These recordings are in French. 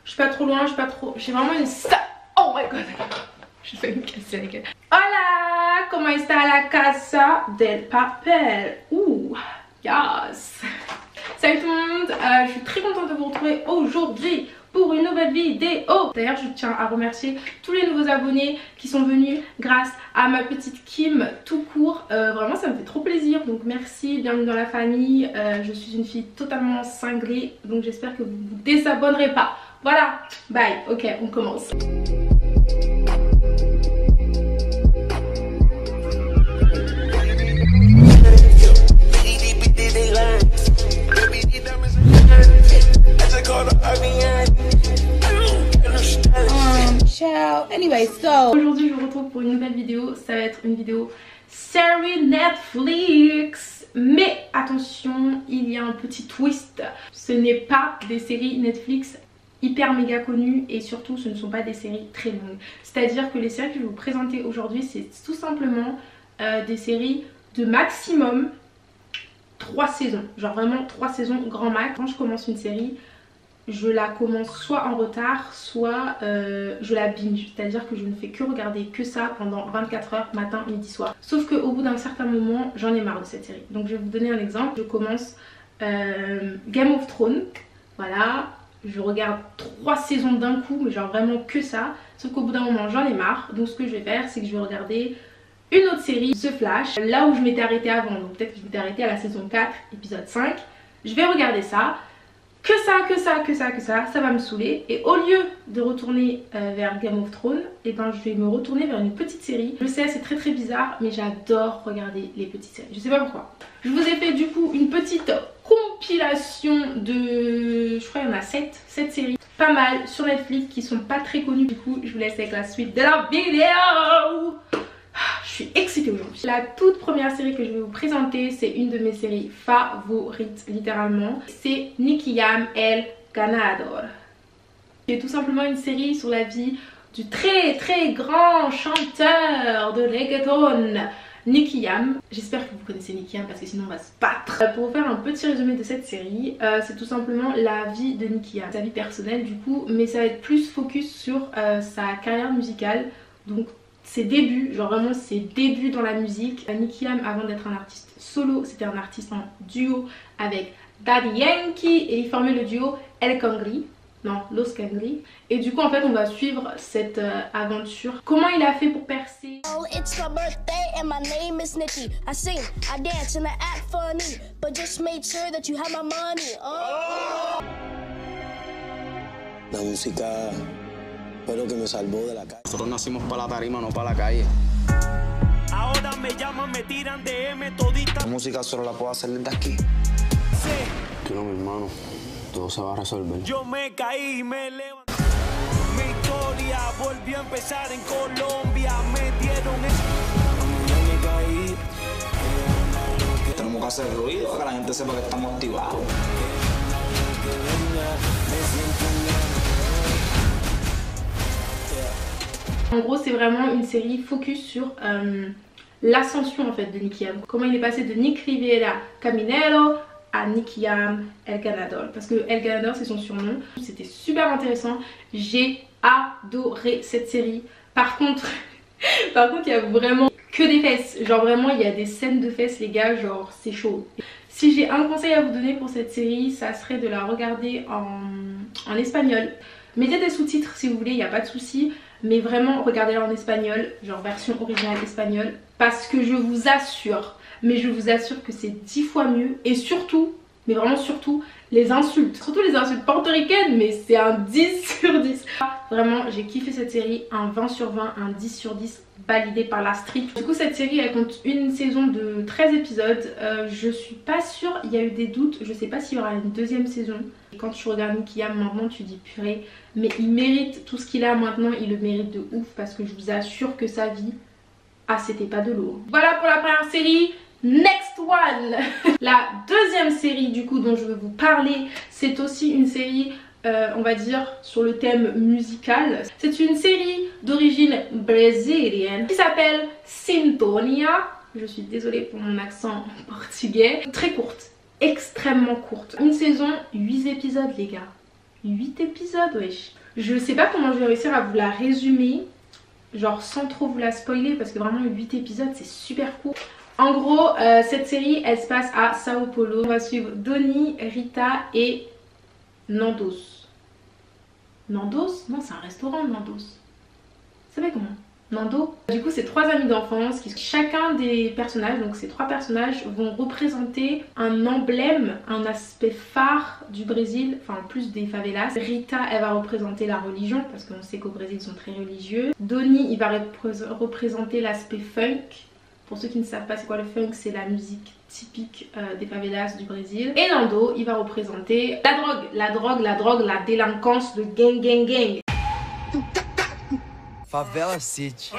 Je suis pas trop loin, je suis pas trop... J'ai vraiment une... Oh my god. Je vais me casser la gueule. Hola, comment está la casa del papel? Ouh, yes. Salut tout le monde, je suis très contente de vous retrouver aujourd'hui pour une nouvelle vidéo. D'ailleurs je tiens à remercier tous les nouveaux abonnés qui sont venus grâce à ma petite Kim tout court. Vraiment ça me fait trop plaisir, donc merci, bienvenue dans la famille. Je suis une fille totalement cinglée, donc j'espère que vous ne vous désabonnerez pas. Voilà, bye, ok on commence. Ciao. Anyway, so aujourd'hui je vous retrouve pour une nouvelle vidéo. Ça va être une vidéo série Netflix. Mais attention, il y a un petit twist. Ce n'est pas des séries Netflix hyper méga connues et surtout ce ne sont pas des séries très longues. C'est-à-dire que les séries que je vais vous présenter aujourd'hui, c'est tout simplement des séries de maximum 3 saisons. Genre vraiment 3 saisons grand max. Quand je commence une série, je la commence soit en retard, soit je la binge. C'est-à-dire que je ne fais que regarder que ça pendant 24 heures, matin, midi, soir. Sauf qu'au bout d'un certain moment, j'en ai marre de cette série. Donc je vais vous donner un exemple. Je commence Game of Thrones. Voilà, je regarde 3 saisons d'un coup, mais genre vraiment que ça. Sauf qu'au bout d'un moment, j'en ai marre. Donc ce que je vais faire, c'est que je vais regarder une autre série, The Flash. Là où je m'étais arrêtée avant, donc peut-être que je m'étais arrêtée à la saison 4, épisode 5. Je vais regarder ça. Que ça va me saouler. Et au lieu de retourner vers Game of Thrones, et ben je vais me retourner vers une petite série. Je sais, c'est très bizarre, mais j'adore regarder les petites séries. Je sais pas pourquoi. Je vous ai fait du coup une petite compilation de... Je crois qu'il y en a 7 séries. Pas mal sur Netflix qui sont pas très connues. Du coup, je vous laisse avec la suite de la vidéo. Je suis excitée aujourd'hui. La toute première série que je vais vous présenter, c'est une de mes séries favorites littéralement. C'est Nicky Jam El Ganador. C'est tout simplement une série sur la vie du très grand chanteur de reggaeton Nicky Jam. J'espère que vous connaissez Nicky Jam parce que sinon on va se battre. Pour vous faire un petit résumé de cette série, c'est tout simplement la vie de Nicky Jam. Sa vie personnelle du coup, mais ça va être plus focus sur sa carrière musicale. Donc ses débuts, genre vraiment ses débuts dans la musique. Nicky Jam, avant d'être un artiste solo, c'était un artiste en duo avec Daddy Yankee et il formait le duo El Cangri. Non, Los Cangri. Et du coup en fait on va suivre cette aventure. Comment il a fait pour percer. Oh, it's my birthday and my name is Nicky. I sing, I dance and I act funny, but just made sure that you have my money. Oh. La música fue lo que me salvó de la calle. Nosotros nacimos para la tarima, no para la calle. Ahora me llaman, me tiran de M todita. La música solo la puedo hacer desde aquí. Sí. Tú no, mi hermano. Todo se va a resolver. Yo me caí y me levanté. Mi historia volvió a empezar en Colombia. Me dieron Yo me caí. Tenemos que hacer ruido para que la gente sepa que estamos activados. En gros c'est vraiment une série focus sur l'ascension en fait de Nicky Jam. Comment il est passé de Nick Rivera Caminero à Nicky Jam El Ganador. Parce que El Ganador c'est son surnom. C'était super intéressant. J'ai adoré cette série. Par contre il y a vraiment que des fesses. Genre vraiment il y a des scènes de fesses les gars, genre c'est chaud. Si j'ai un conseil à vous donner pour cette série, ça serait de la regarder en espagnol. Mettez des sous-titres si vous voulez, il n'y a pas de souci. Mais vraiment regardez-la en espagnol, genre version originale espagnole. Parce que je vous assure, mais je vous assure que c'est 10 fois mieux. Et surtout, mais vraiment surtout, les insultes. Surtout les insultes portoricaines, mais c'est un 10 sur 10. Vraiment, j'ai kiffé cette série, un 20 sur 20, un 10 sur 10 validé par la street. Du coup cette série elle compte une saison de 13 épisodes. Je suis pas sûre, il y a eu des doutes, je sais pas s'il y aura une deuxième saison. Quand tu regardes Nicky Jam maintenant tu dis purée, mais il mérite tout ce qu'il a maintenant, il le mérite de ouf parce que je vous assure que sa vie, ah c'était pas de l'eau. Voilà pour la première série. Next one. La deuxième série du coup dont je veux vous parler, c'est aussi une série on va dire sur le thème musical. C'est une série d'origine brésilienne qui s'appelle Sintonia. Je suis désolée pour mon accent portugais. Très courte, extrêmement courte. Une saison, 8 épisodes les gars. 8 épisodes, wesh. Je sais pas comment je vais réussir à vous la résumer, genre sans trop vous la spoiler, parce que vraiment 8 épisodes c'est super court. En gros, cette série elle se passe à Sao Paulo. On va suivre Donnie, Rita et Nandos. Nandos? Non, c'est un restaurant Nandos. Ça s'appelle comment? Nando. Du coup c'est 3 amis d'enfance qui chacun des personnages, donc ces 3 personnages vont représenter un emblème, un aspect phare du Brésil, enfin en plus des favelas. Rita elle va représenter la religion parce qu'on sait qu'au Brésil ils sont très religieux. Donnie il va représenter l'aspect funk. Pour ceux qui ne savent pas c'est quoi le funk, c'est la musique typique des favelas du Brésil. Et Nando il va représenter la délinquance, le gang gang gang. Favela City.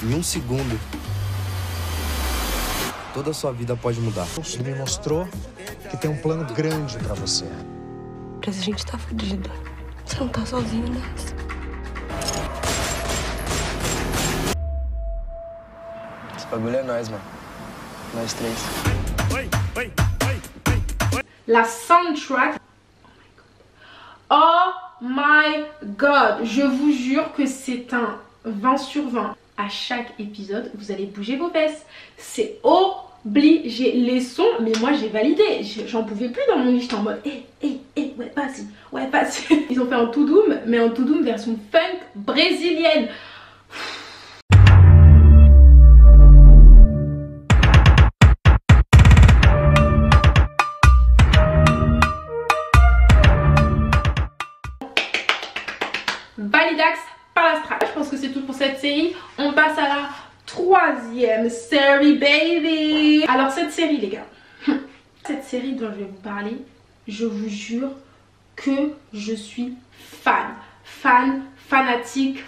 Em segundo, toda a sua vida pode mudar. Ele me mostrou que tem plano grande pra você. Mas a gente tá fudido. Você não tá sozinho nessa. Esse bagulho é nós, mano. Nós 3. La soundtrack. Oh my god, je vous jure que c'est un 20 sur 20. À chaque épisode, vous allez bouger vos fesses. C'est obligé. Les sons, mais moi j'ai validé. J'en pouvais plus dans mon lit, j'étais en mode ouais, vas-y, ouais, vas-y. Ils ont fait un Tudum, mais un Tudum version funk brésilienne. Validax par la strap. Je pense que c'est tout pour cette série. On passe à la 3e série, baby. Alors cette série les gars, cette série dont je vais vous parler, je vous jure que je suis fanatique,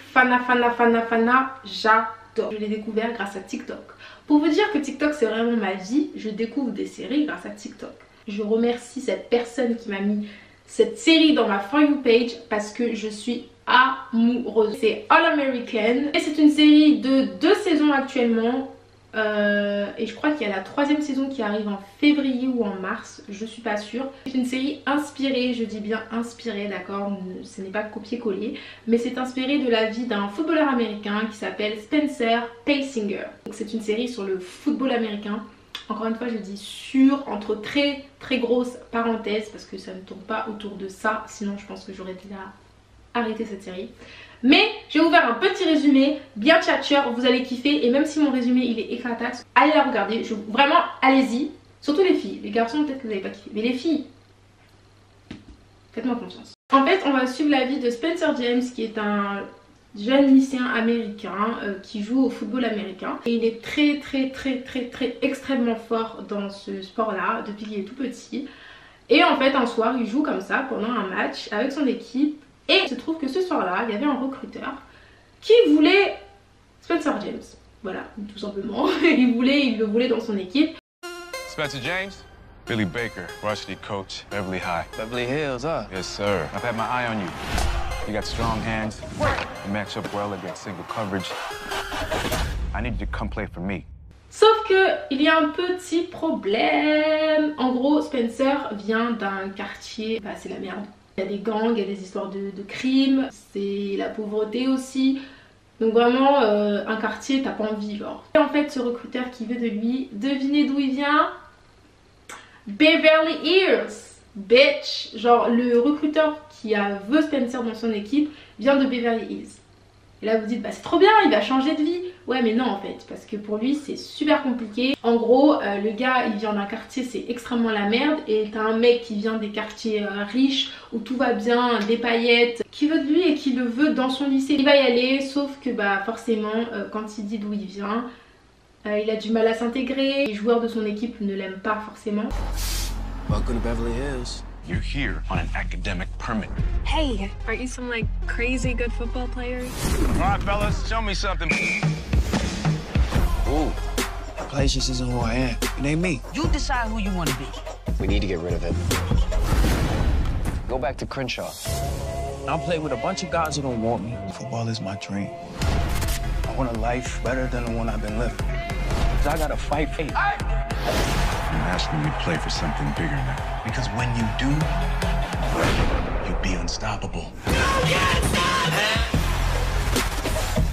j'adore. Je l'ai découvert grâce à TikTok. Pour vous dire que TikTok c'est vraiment ma vie, je découvre des séries grâce à TikTok. Je remercie cette personne qui m'a mis cette série dans ma For You page parce que je suis amoureuse. C'est All American et c'est une série de 2 saisons actuellement et je crois qu'il y a la 3e saison qui arrive en février ou en mars, je suis pas sûre. C'est une série inspirée, je dis bien inspirée, d'accord, ce n'est pas copier-coller, mais c'est inspiré de la vie d'un footballeur américain qui s'appelle Spencer Paysinger. C'est une série sur le football américain. Encore une fois je dis sur entre très grosses parenthèses parce que ça ne tourne pas autour de ça, sinon je pense que j'aurais déjà arrêté cette série. Mais je vais vous faire un petit résumé bien tchatcheur, vous allez kiffer et même si mon résumé il est éclataxe, allez la regarder, vraiment allez-y, surtout les filles, les garçons peut-être que vous n'avez pas kiffé, mais les filles, faites-moi confiance. En fait on va suivre la vie de Spencer James qui est un jeune lycéen américain qui joue au football américain et il est très extrêmement fort dans ce sport là depuis qu'il est tout petit. Et en fait un soir il joue comme ça pendant un match avec son équipe et il se trouve que ce soir là il y avait un recruteur qui voulait Spencer James, voilà tout simplement. il le voulait dans son équipe. Spencer James, Billy Baker, varsity coach, Beverly High. Beverly Hills, huh? Yes sir, I've had my eye on you. You got strong hands, you match up well against single coverage. I need you to come play for me. Sauf que il y a un petit problème. En gros, Spencer vient d'un quartier, bah c'est la merde. Il y a des gangs, il y a des histoires de crimes, c'est la pauvreté aussi. Donc vraiment un quartier t'as pas envie genre. Et en fait ce recruteur qui veut de lui, devinez d'où il vient? Beverly Hills. Bitch, genre le recruteur qui veut Spencer dans son équipe vient de Beverly Hills. Et là vous dites bah c'est trop bien, il va changer de vie. Ouais mais non en fait, parce que pour lui c'est super compliqué. En gros le gars il vient d'un quartier c'est extrêmement la merde et t'as un mec qui vient des quartiers riches où tout va bien, des paillettes, qui veut de lui et qui le veut dans son lycée. Il va y aller sauf que bah forcément quand il dit d'où il vient il a du mal à s'intégrer. Les joueurs de son équipe ne l'aiment pas forcément. Welcome to Beverly Hills. You're here on an academic permit. Hey, aren't you some like crazy good football players? All right, fellas, show me something. Ooh, that place just isn't who I am. It ain't me. You decide who you want to be. We need to get rid of it. Go back to Crenshaw. I'll play with a bunch of guys who don't want me. Football is my dream. I want a life better than the one I've been living. 'Cause I gotta fight fate. I'm asking you to play for something bigger now. Because when you do, be unstoppable.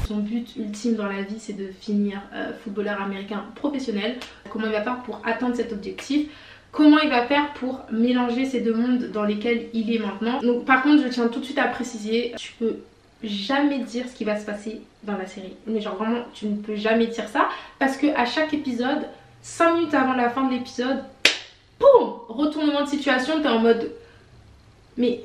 Son but ultime dans la vie, c'est de finir footballeur américain professionnel. Comment il va faire pour atteindre cet objectif? Comment il va faire pour mélanger ces deux mondes dans lesquels il est maintenant? Donc par contre, je tiens tout de suite à préciser, tu peux jamais dire ce qui va se passer dans la série. Mais genre vraiment, tu ne peux jamais dire ça parce que à chaque épisode, 5 minutes avant la fin de l'épisode, boum, retournement de situation, t'es en mode... Mais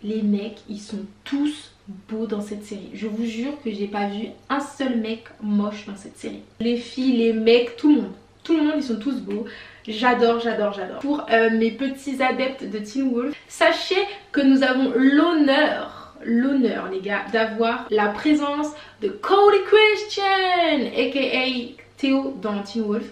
les mecs, ils sont tous beaux dans cette série. Je vous jure que j'ai pas vu un seul mec moche dans cette série. Les filles, les mecs, tout le monde. Tout le monde, ils sont tous beaux. J'adore, j'adore, j'adore. Pour mes petits adeptes de Teen Wolf, sachez que nous avons l'honneur les gars, d'avoir la présence de Cody Christian, aka Théo dans Teen Wolf.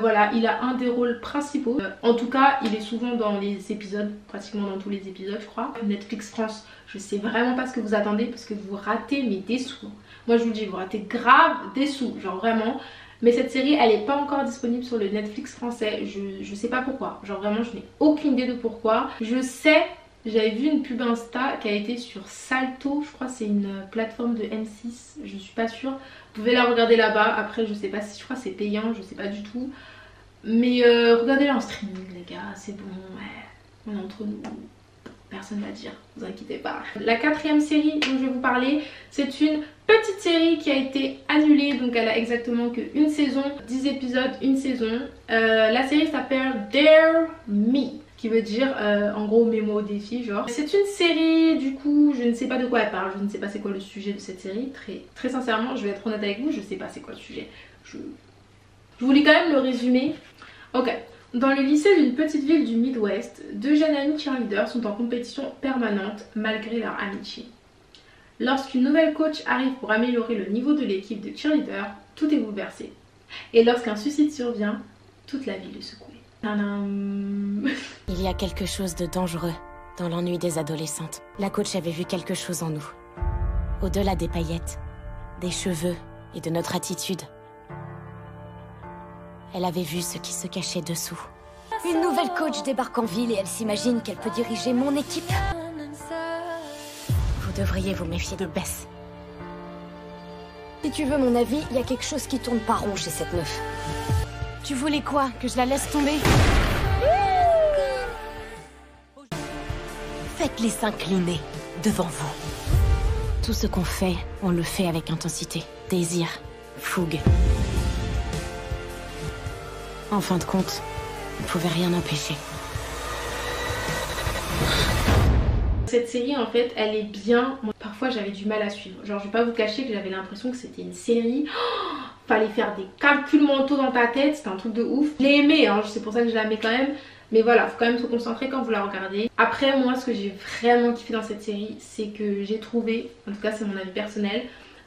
Voilà, il a un des rôles principaux. En tout cas, il est souvent dans les épisodes, pratiquement dans tous les épisodes, je crois. Netflix France, je sais vraiment pas ce que vous attendez parce que vous ratez mais des sous. Moi, je vous le dis, vous ratez grave des sous, genre vraiment. Mais cette série, elle n'est pas encore disponible sur le Netflix français. Je sais pas pourquoi. Genre vraiment, je n'ai aucune idée de pourquoi. Je sais, j'avais vu une pub Insta qui a été sur Salto. Je crois que c'est une plateforme de M6. Je suis pas sûre. Vous pouvez la regarder là-bas. Après, je sais pas si, je crois que c'est payant. Je sais pas du tout. Mais regardez-la en streaming, les gars. C'est bon, ouais. On est entre nous. Personne va dire, vous inquiétez pas. La 4e série dont je vais vous parler, c'est une petite série qui a été annulée. Donc elle a exactement qu'une saison, 10 épisodes, une saison. La série s'appelle Dare Me, qui veut dire en gros mets-moi au défi genre. C'est une série, du coup je ne sais pas de quoi elle parle. Je ne sais pas c'est quoi le sujet de cette série. Très sincèrement, je vais être honnête avec vous, je sais pas c'est quoi le sujet. Je vous lis quand même le résumé. Ok. Dans le lycée d'une petite ville du Midwest, 2 jeunes amis cheerleaders sont en compétition permanente malgré leur amitié. Lorsqu'une nouvelle coach arrive pour améliorer le niveau de l'équipe de cheerleaders, tout est bouleversé. Et lorsqu'un suicide survient, toute la ville est secouée. Tadam. Il y a quelque chose de dangereux dans l'ennui des adolescentes. La coach avait vu quelque chose en nous. Au-delà des paillettes, des cheveux et de notre attitude. Elle avait vu ce qui se cachait dessous. Une nouvelle coach débarque en ville et elle s'imagine qu'elle peut diriger mon équipe. Vous devriez vous méfier de Bess. Si tu veux mon avis, il y a quelque chose qui tourne pas rond chez cette meuf. Tu voulais quoi? Que je la laisse tomber? Faites-les s'incliner devant vous. Tout ce qu'on fait, on le fait avec intensité, désir, fougue. En fin de compte, on ne pouvait rien empêcher. Cette série en fait, elle est bien. Moi, parfois j'avais du mal à suivre. Genre je vais pas vous cacher que j'avais l'impression que c'était une série. Fallait faire des calculs mentaux dans ta tête, c'était un truc de ouf. Je l'ai aimé, hein, c'est pour ça que je la mets quand même. Mais voilà, faut quand même se concentrer quand vous la regardez. Après moi, ce que j'ai vraiment kiffé dans cette série, c'est que j'ai trouvé, en tout cas c'est mon avis personnel,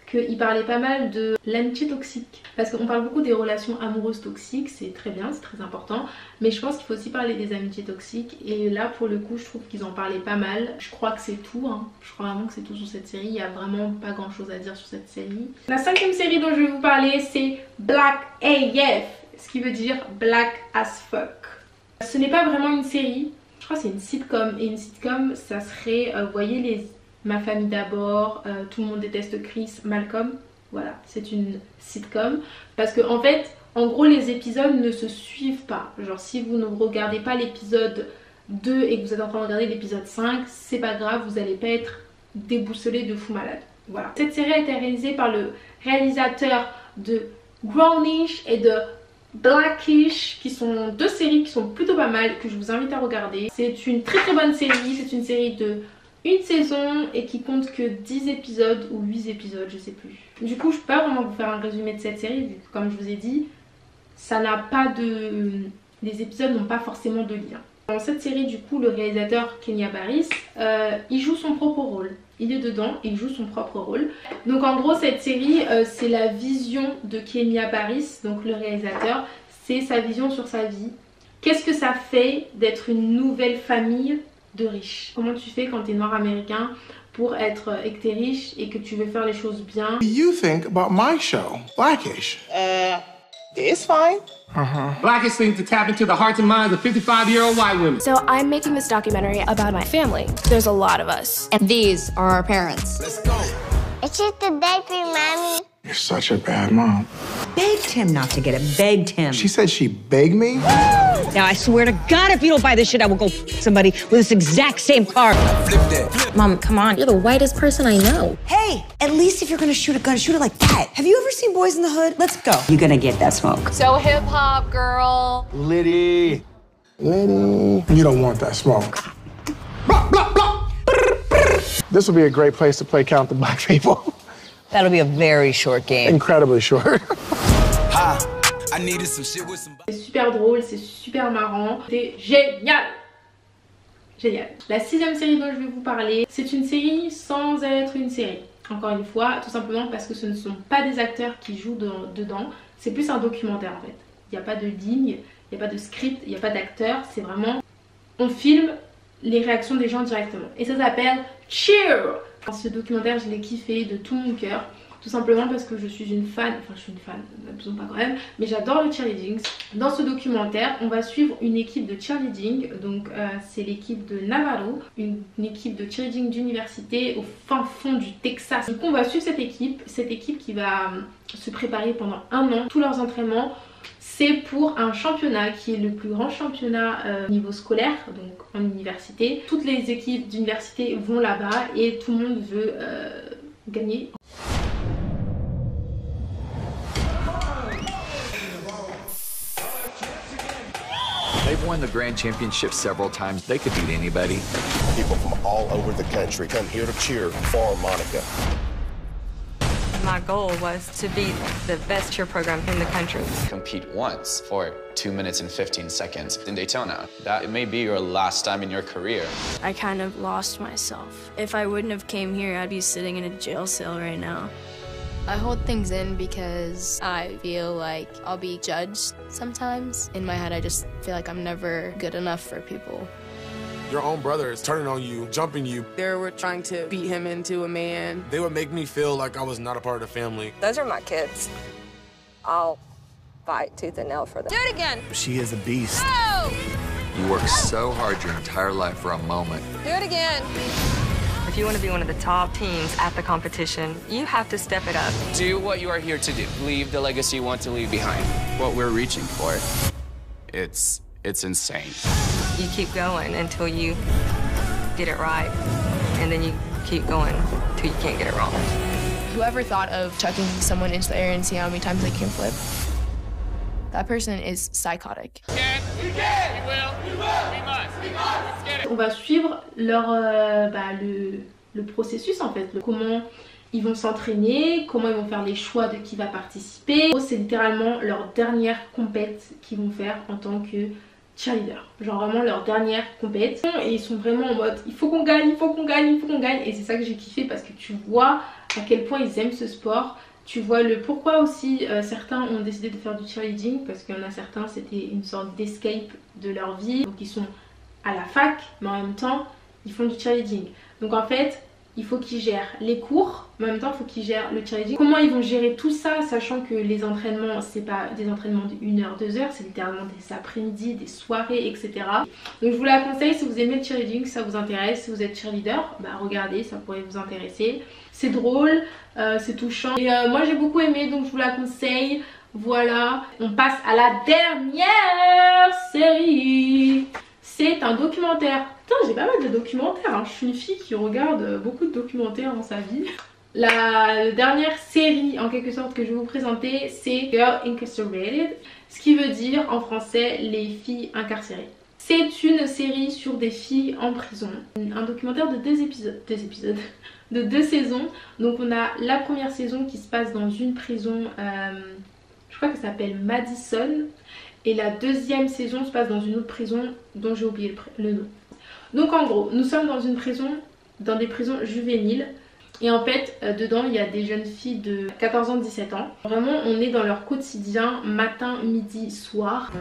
qu'il parlait pas mal de l'amitié toxique. Parce qu'on parle beaucoup des relations amoureuses toxiques, c'est très bien, c'est très important. Mais je pense qu'il faut aussi parler des amitiés toxiques. Et là pour le coup je trouve qu'ils en parlaient pas mal. Je crois que c'est tout, hein. Je crois vraiment que c'est tout sur cette série. Il n'y a vraiment pas grand chose à dire sur cette série. La 5e série dont je vais vous parler, c'est Black AF, ce qui veut dire Black as fuck. Ce n'est pas vraiment une série, je crois que c'est une sitcom. Et une sitcom ça serait, vous voyez Ma famille d'abord, Tout le monde déteste Chris, Malcolm. Voilà, c'est une sitcom. Parce que en fait, en gros les épisodes ne se suivent pas. Genre si vous ne regardez pas l'épisode 2 et que vous êtes en train de regarder l'épisode 5, c'est pas grave, vous n'allez pas être déboussolé de fou malade. Voilà. Cette série a été réalisée par le réalisateur de Grownish et de Blackish, qui sont 2 séries qui sont plutôt pas mal, que je vous invite à regarder. C'est une très bonne série, c'est une série de une saison et qui compte que 10 épisodes ou 8 épisodes, je sais plus. Du coup je peux pas vraiment vous faire un résumé de cette série vu que comme je vous ai dit, ça n'a pas de... les épisodes n'ont pas forcément de lien. Dans cette série du coup le réalisateur Kenya Barris, il joue son propre rôle. Il est dedans et il joue son propre rôle. Donc en gros cette série c'est la vision de Kenya Barris, donc le réalisateur, c'est sa vision sur sa vie. Qu'est-ce que ça fait d'être une nouvelle famille de riches? Comment tu fais quand t'es noir américain pour être et que t'es riche et que tu veux faire les choses bien? You think about my show, Blackish? It's fine. Blackest thing to tap into the hearts and minds of 55-year-old white women. So I'm making this documentary about my family. There's a lot of us. And these are our parents. Let's go. It's just a diaper, Mommy. You're such a bad mom. Begged him not to get it. Begged him. She said she begged me? Now, I swear to God, if you don't buy this shit, I will go somebody with this exact same car. Flip that. Mom, come on. You're the whitest person I know. Hey, at least if you're gonna shoot a gun, shoot it like that. Have you ever seen Boys in the Hood? Let's go. You're gonna get that smoke. So hip-hop, girl. Liddy. Liddy. You don't want that smoke. Blah, blah, blah. This will be a great place to play Count the Black People. That'll be a very short game. Incredibly short. C'est super drôle, c'est super marrant, c'est génial. Génial. La 6e série dont je vais vous parler, c'est une série sans être une série. Encore une fois, tout simplement parce que ce ne sont pas des acteurs qui jouent dedans, c'est plus un documentaire en fait. Il n'y a pas de ligne, il n'y a pas de script, il n'y a pas d'acteur, c'est vraiment... On filme les réactions des gens directement. Et ça s'appelle Cheer. Ce documentaire, je l'ai kiffé de tout mon cœur. Tout simplement parce que je suis une fan, enfin je suis une fan, absolument pas quand même, mais j'adore le cheerleading. Dans ce documentaire, on va suivre une équipe de cheerleading, donc c'est l'équipe de Navarro, une équipe de cheerleading d'université au fin fond du Texas. Donc on va suivre cette équipe qui va se préparer pendant 1 an. Tous leurs entraînements, c'est pour un championnat qui est le plus grand championnat au niveau scolaire, donc en université. Toutes les équipes d'université vont là-bas et tout le monde veut gagner. They've won the Grand Championship several times. They could beat anybody. People from all over the country come here to cheer for Monica. My goal was to be the best cheer program in the country. Compete once for 2 minutes and 15 seconds in Daytona. That may be your last time in your career. I kind of lost myself. If I wouldn't have came here, I'd be sitting in a jail cell right now. I hold things in because I feel like I'll be judged sometimes. In my head, I just feel like I'm never good enough for people. Your own brother is turning on you, jumping you. They were trying to beat him into a man. They would make me feel like I was not a part of the family. Those are my kids. I'll fight tooth and nail for them. Do it again. She is a beast. Oh! You work so hard your entire life for a moment. Do it again. If you want to be one of the top teams at the competition, you have to step it up. Do what you are here to do. Leave the legacy you want to leave behind. What we're reaching for, it's insane. You keep going until you get it right, and then you keep going until you can't get it wrong. Whoever thought of chucking someone into the air and see how many times they can flip, that person is psychotic. We can, we will, we must. Let's get it. On va suivre leur, le processus en fait, comment ils vont s'entraîner, comment ils vont faire les choix de qui va participer. C'est littéralement leur dernière compète qu'ils vont faire en tant que cheerleader. Genre vraiment leur dernière compète. Et ils sont vraiment en mode il faut qu'on gagne, il faut qu'on gagne, il faut qu'on gagne. Et c'est ça que j'ai kiffé parce que tu vois à quel point ils aiment ce sport. Tu vois le pourquoi aussi certains ont décidé de faire du cheerleading, parce qu'il y en a certains c'était une sorte d'escape de leur vie. Donc ils sont à la fac mais en même temps ils font du cheerleading. Donc en fait il faut qu'ils gèrent les cours, mais en même temps il faut qu'ils gèrent le cheerleading. Comment ils vont gérer tout ça, sachant que les entraînements c'est pas des entraînements de 1 heure, 2 heures, c'est littéralement des après-midi, des soirées, etc. Donc je vous la conseille si vous aimez le cheerleading, si ça vous intéresse, si vous êtes cheerleader, bah regardez, ça pourrait vous intéresser. C'est drôle, c'est touchant. Et moi j'ai beaucoup aimé, donc je vous la conseille. Voilà, on passe à la dernière série. C'est un documentaire. Putain, j'ai pas mal de documentaires, hein. Je suis une fille qui regarde beaucoup de documentaires dans sa vie. La dernière série en quelque sorte que je vais vous présenter, c'est Girl Incarcerated, ce qui veut dire en français les filles incarcérées. C'est une série sur des filles en prison. Un documentaire de 2 épisodes, de 2 saisons. Donc on a la première saison qui se passe dans une prison, je crois que ça s'appelle Madison. Et la deuxième saison se passe dans une autre prison dont j'ai oublié le nom. Donc en gros, nous sommes dans une prison, dans des prisons juvéniles. Et en fait, dedans, il y a des jeunes filles de 14 ans, 17 ans. Vraiment, on est dans leur quotidien, matin, midi, soir.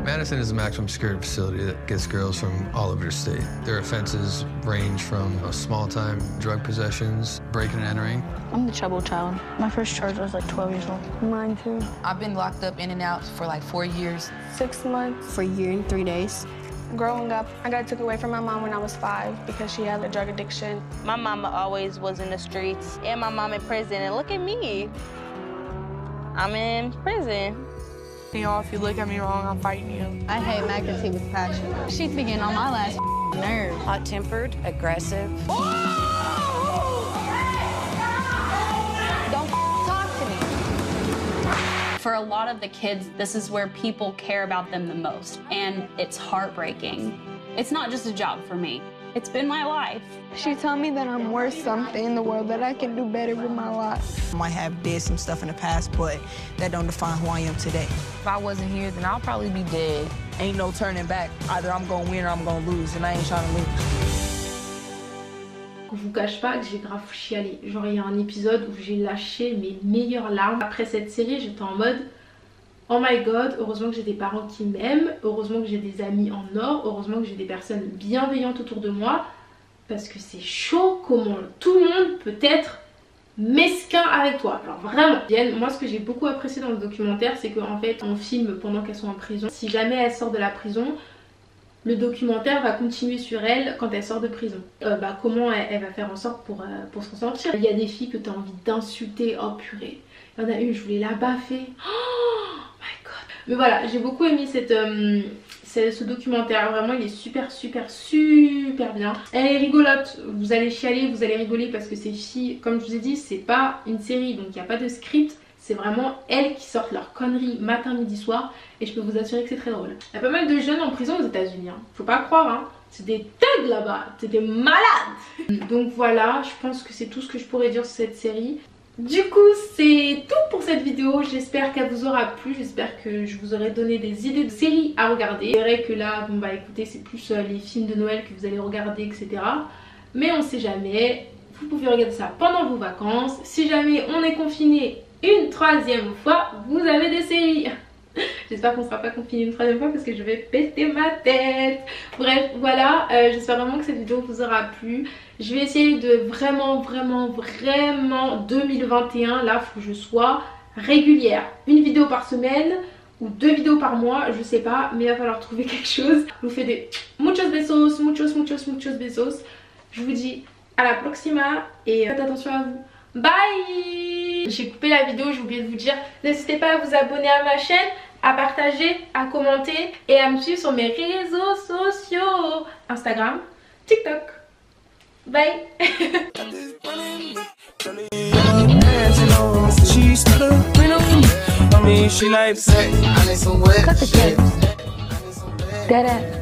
Madison is a maximum security facility that gets girls from all over the state. Their offenses range from small-time drug possessions, breaking and entering. I'm the trouble child. My first charge was like 12 years old. Mine too. I've been locked up in and out for like 4 years. 6 months. For a year and 3 days. Growing up, I got took away from my mom when I was 5 because she had a drug addiction. My mama always was in the streets, and my mom in prison, and look at me. I'm in prison. You know, if you look at me wrong, I'm fighting you. I hate McAtee with passion. She's beginning on my last nerve. Hot-tempered, aggressive. Don't talk to me. For a lot of the kids, this is where people care about them the most, and it's heartbreaking. It's not just a job for me. It's been my life. She told me that I'm worth something in the world, that I can do better with my life. I might have did some stuff in the past, but that don't define who I am today. If I wasn't here, then I'll probably be dead. Ain't no turning back. Either I'm gonna win or I'm gonna lose, and I ain't trying to lose. Je vous cache pas que j'ai grave chialé. Genre il y a un épisode où j'ai lâché mes meilleures larmes. Après cette série, j'étais en mode oh my god, heureusement que j'ai des parents qui m'aiment, heureusement que j'ai des amis en or, heureusement que j'ai des personnes bienveillantes autour de moi. Parce que c'est chaud comment tout le monde peut être mesquin avec toi. Genre vraiment. Moi ce que j'ai beaucoup apprécié dans le documentaire, c'est qu'en fait on filme pendant qu'elles sont en prison. Si jamais elles sortent de la prison, le documentaire va continuer sur elle quand elle sort de prison. Comment elle va faire en sorte pour s'en sortir. Il y a des filles que tu as envie d'insulter, oh purée. Il y en a une, je voulais la baffer. Oh my god. Mais voilà, j'ai beaucoup aimé ce documentaire. Vraiment, il est super bien. Elle est rigolote. Vous allez chialer, vous allez rigoler parce que ces filles, comme je vous ai dit, c'est pas une série. Donc il n'y a pas de script. C'est vraiment elles qui sortent leurs conneries matin, midi, soir. Et je peux vous assurer que c'est très drôle. Il y a pas mal de jeunes en prison aux États-Unis. Hein. Faut pas croire, hein. C'est des thugs là-bas. C'est des malades. Donc voilà, je pense que c'est tout ce que je pourrais dire sur cette série. Du coup, c'est tout pour cette vidéo. J'espère qu'elle vous aura plu. J'espère que je vous aurai donné des idées de séries à regarder. C'est vrai que là, bon bah écoutez, c'est plus les films de Noël que vous allez regarder, etc. Mais on sait jamais. Vous pouvez regarder ça pendant vos vacances. Si jamais on est confiné une troisième fois, vous avez des séries. J'espère qu'on sera pas confiné une troisième fois parce que je vais péter ma tête. Bref, voilà, j'espère vraiment que cette vidéo vous aura plu. Je vais essayer de vraiment 2021, là faut que je sois régulière. Une vidéo par semaine ou 2 vidéos par mois, je sais pas, mais il va falloir trouver quelque chose. Je vous fais des muchos besos, muchos besos. Je vous dis à la proxima et faites attention à vous. Bye! J'ai coupé la vidéo, j'ai oublié de vous dire, n'hésitez pas à vous abonner à ma chaîne, à partager, à commenter et à me suivre sur mes réseaux sociaux, Instagram, TikTok. Bye! Cut the kids. Dead end.